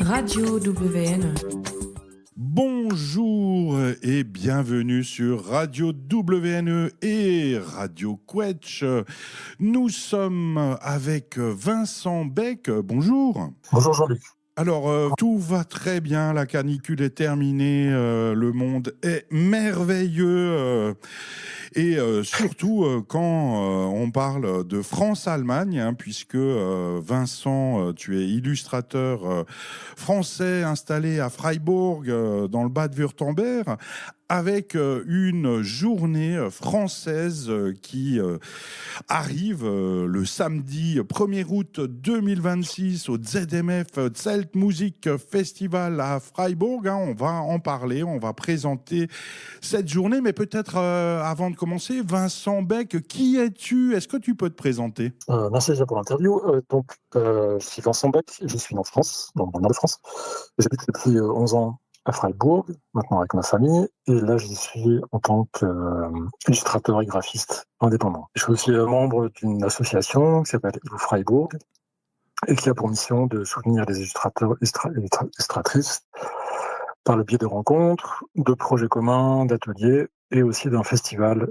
Radio WN. Bonjour et bienvenue sur Radio WNE et Radio Quetch. Nous sommes avec Vincent Beck. Bonjour. Bonjour Jean-Luc. Alors, tout va très bien, la canicule est terminée, le monde est merveilleux et surtout quand on parle de France-Allemagne, hein, puisque Vincent, tu es illustrateur français installé à Freiburg, dans le Bade-Wurtemberg, avec une journée française qui arrive le samedi 1er août 2026 au ZMF Zelt Music Festival à Freiburg. On va en parler, on va présenter cette journée, mais peut-être avant de commencer, Vincent Beck, qui es-tu ? Est-ce que tu peux te présenter ? Merci déjà pour l'interview. Je suis Vincent Beck, je suis en France, dans le nord de France. J'habite depuis 11 ans à Freiburg, maintenant avec ma famille, et là j'y suis en tant qu'illustrateur et graphiste indépendant. Je suis aussi membre d'une association qui s'appelle Illu Freiburg et qui a pour mission de soutenir les illustrateurs et illustratrices par le biais de rencontres, de projets communs, d'ateliers et aussi d'un festival.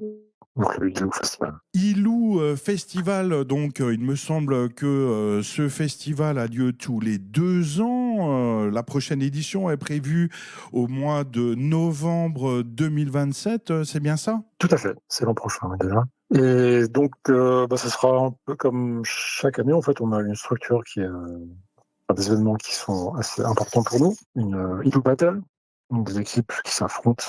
Donc le Illu Festival. Illu Festival, donc il me semble que ce festival a lieu tous les 2 ans. La prochaine édition est prévue au mois de novembre 2027, c'est bien ça ? Tout à fait, c'est l'an prochain déjà. Et donc, ce sera un peu comme chaque année. En fait, on a une structure qui est des événements qui sont assez importants pour nous. Une Illu Battle, donc des équipes qui s'affrontent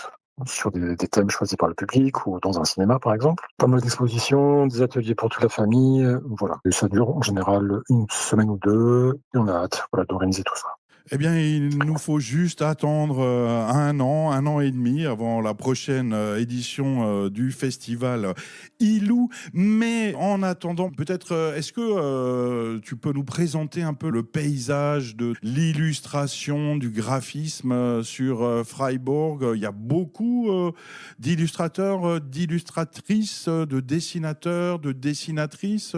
sur des thèmes choisis par le public ou dans un cinéma par exemple. Pas mal d'expositions, des ateliers pour toute la famille, voilà. Et ça dure en général une semaine ou deux et on a hâte d'organiser tout ça. Eh bien, il nous faut juste attendre 1 an et demi avant la prochaine édition du festival Illu. Mais en attendant, peut-être, est-ce que tu peux nous présenter un peu le paysage de l'illustration, du graphisme sur Freiburg ? Il y a beaucoup d'illustrateurs, d'illustratrices, de dessinateurs, de dessinatrices.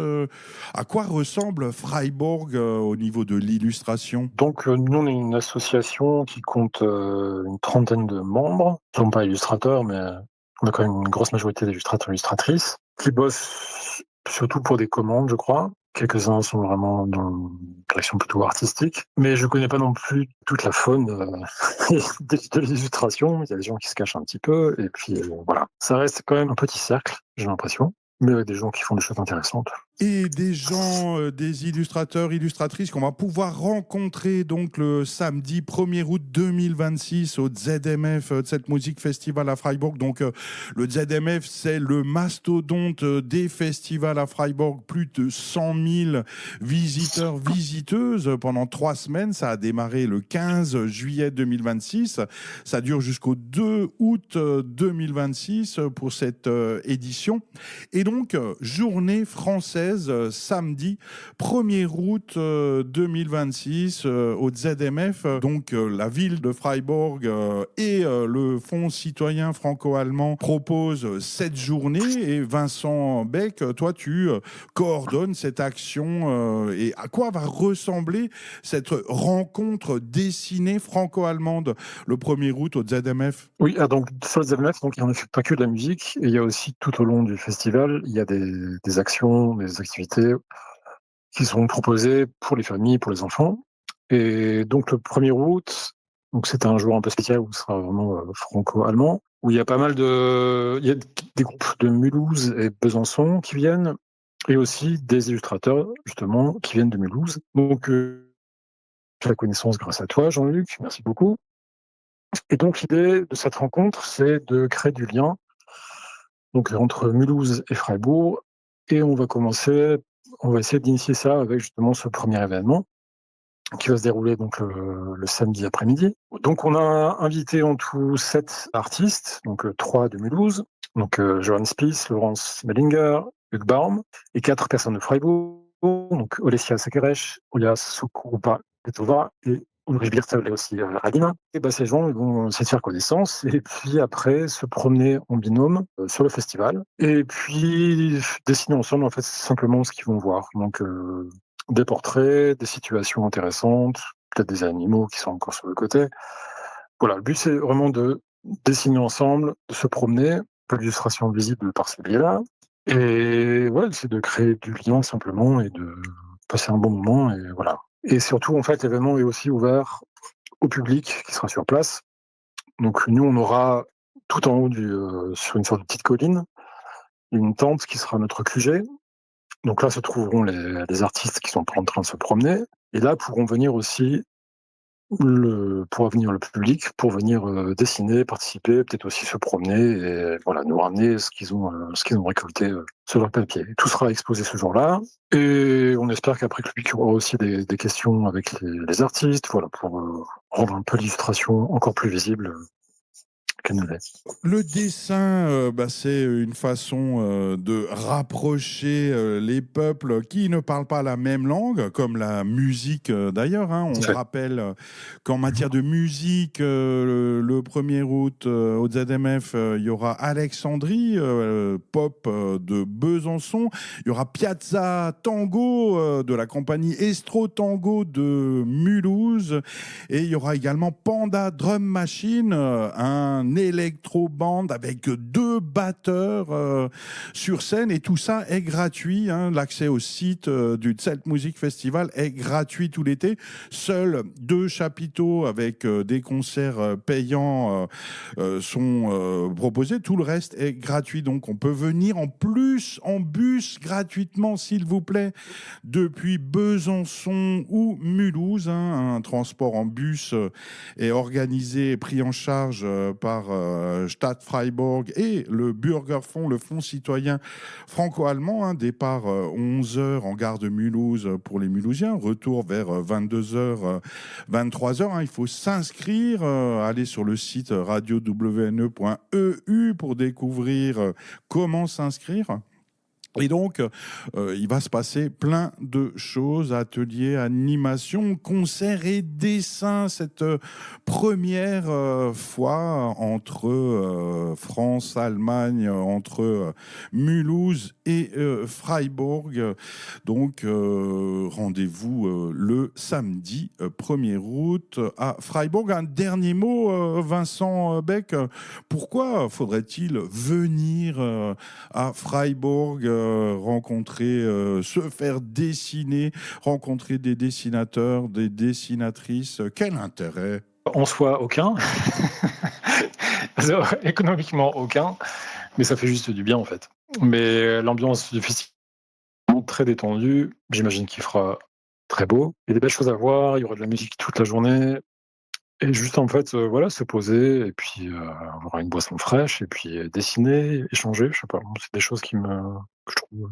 À quoi ressemble Freiburg au niveau de l'illustration ? Donc, nous, on est une association qui compte une trentaine de membres. Ils ne sont pas illustrateurs, mais on a quand même une grosse majorité d'illustrateurs et illustratrices qui bossent surtout pour des commandes, je crois. Quelques-uns sont vraiment dans une direction plutôt artistique. Mais je ne connais pas non plus toute la faune de l'illustration. Il y a des gens qui se cachent un petit peu. Et puis, voilà. Ça reste quand même un petit cercle, j'ai l'impression. Mais avec des gens qui font des choses intéressantes. Et des gens, des illustrateurs, illustratrices qu'on va pouvoir rencontrer donc le samedi 1er août 2026 au ZMF, Zelt Music Festival à Freiburg. Donc le ZMF, c'est le mastodonte des festivals à Freiburg. Plus de 100 000 visiteurs, visiteuses pendant 3 semaines. Ça a démarré le 15 juillet 2026. Ça dure jusqu'au 2 août 2026 pour cette édition. Et donc, journée française, samedi 1er août 2026 au ZMF. Donc, la ville de Freiburg et le Fonds citoyen franco-allemand proposent cette journée. Et Vincent Beck, toi, tu coordonnes cette action. Et à quoi va ressembler cette rencontre dessinée franco-allemande le 1er août au ZMF ? Oui, donc sur le ZMF, donc, il n'y a pas que de la musique, et il y a aussi tout au long du festival, il y a des actions, des activités qui sont proposées pour les familles, pour les enfants. Et donc le 1er août, donc c'est un jour un peu spécial où ce sera vraiment franco-allemand, où il y a il y a des groupes de Mulhouse et Besançon qui viennent, et aussi des illustrateurs, justement, qui viennent de Mulhouse. Donc, j'ai la connaissance grâce à toi, Jean-Luc, merci beaucoup. Et donc l'idée de cette rencontre, c'est de créer du lien donc, entre Mulhouse et Freiburg, et on va essayer d'initier ça avec justement ce premier événement qui va se dérouler donc le samedi après-midi. Donc on a invité en tout 7 artistes, donc 3 de Mulhouse, donc Johann Spies, Laurence Mellinger, Hugues Baum, et 4 personnes de Freiburg, donc Olesia Sekeresh, Olia Sukurupa Petova et Ulrich Birtel et aussi Radina. Et ces gens vont essayer de faire connaissance et puis après se promener en binôme sur le festival et puis dessiner ensemble en fait simplement ce qu'ils vont voir. Donc des portraits, des situations intéressantes, peut-être des animaux qui sont encore sur le côté. Voilà, le but, c'est vraiment de dessiner ensemble, de se promener, pas d'illustration visible par ces biais-là. Et ouais, c'est de créer du lien simplement et de passer un bon moment et voilà. Et surtout, en fait, l'événement est aussi ouvert au public qui sera sur place. Donc nous, on aura tout en haut sur une sorte de petite colline, une tente qui sera notre QG. Donc là se trouveront les artistes qui sont en train de se promener. Et là pourront venir aussi pourra venir le public pour venir dessiner, participer, peut-être aussi se promener et voilà, nous ramener ce qu'ils ont récolté sur leur papier. Tout sera exposé ce jour-là et on espère qu'après le public aura aussi des questions avec les artistes, voilà, pour rendre un peu l'illustration encore plus visible qu'elle ne l'est. Le dessin, c'est une façon de rapprocher les peuples qui ne parlent pas la même langue, comme la musique d'ailleurs. Hein. On rappelle qu'en matière de musique, le 1er août au ZMF, il y aura Alexandrie, pop de Besançon. Il y aura Piazza Tango de la compagnie Estro Tango de Mulhouse. Et il y aura également Panda Drum Machine, un électro-band avec 2 batteurs sur scène. Et tout ça est gratuit. Hein. L'accès au site du Zelt Music Festival est gratuit tout l'été. Seuls 2 chapiteaux avec des concerts payants sont proposés. Tout le reste est gratuit. Donc on peut venir en plus en bus gratuitement, s'il vous plaît, depuis Besançon ou Mulhouse. Hein. Un transport en bus est organisé et pris en charge par Stadt Freiburg et le Bürgerfonds, le Fonds citoyen franco-allemand. Hein. Départ 11h en gare de Mulhouse pour les Mulhousiens, retour vers 22h, 23h. Hein. Il faut s'inscrire, aller sur le site radio-wne.eu pour découvrir comment s'inscrire. Et donc, il va se passer plein de choses, ateliers, animations, concerts et dessins. Cette première fois entre France, Allemagne, entre Mulhouse et Freiburg. Donc, rendez-vous le samedi 1er août à Freiburg. Un dernier mot, Vincent Beck. Pourquoi faudrait-il venir à Freiburg rencontrer, se faire dessiner, rencontrer des dessinateurs, des dessinatrices? Quel intérêt? En soi, aucun. Économiquement, aucun. Mais ça fait juste du bien, en fait. Mais l'ambiance du festival est très détendue. J'imagine qu'il fera très beau. Il y a des belles choses à voir. Il y aura de la musique toute la journée. Et juste, en fait, voilà, se poser et puis avoir une boisson fraîche et puis dessiner, échanger. Je sais pas, c'est des choses que je trouve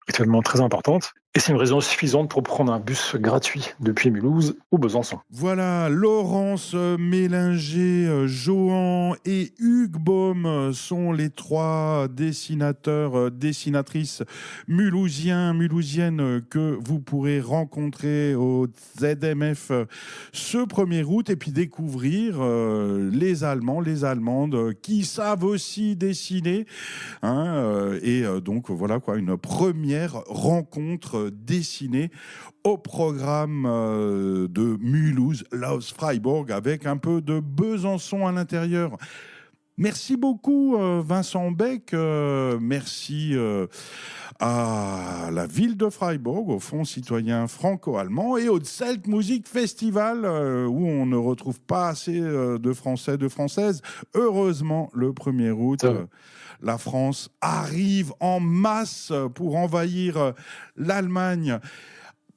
actuellement très importantes. Et c'est une raison suffisante pour prendre un bus gratuit depuis Mulhouse ou Besançon. Voilà, Laurence Mélinger, Johan et Hugues Baume sont les 3 dessinateurs, dessinatrices mulhousiennes que vous pourrez rencontrer au ZMF ce 1er août et puis découvrir les Allemands, les Allemandes qui savent aussi dessiner. Hein, et donc voilà quoi, une première rencontre dessinée au programme de Mulhouse, Loves Freiburg, avec un peu de Besançon à l'intérieur. Merci beaucoup Vincent Beck, merci à la ville de Freiburg, au Fonds citoyen franco-allemand et au Zelt Music Festival où on ne retrouve pas assez de Français, de Françaises. Heureusement, le 1er août, la France arrive en masse pour envahir l'Allemagne.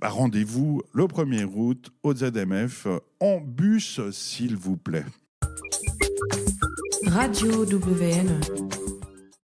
Rendez-vous le 1er août au ZMF en bus, s'il vous plaît. Radio WN.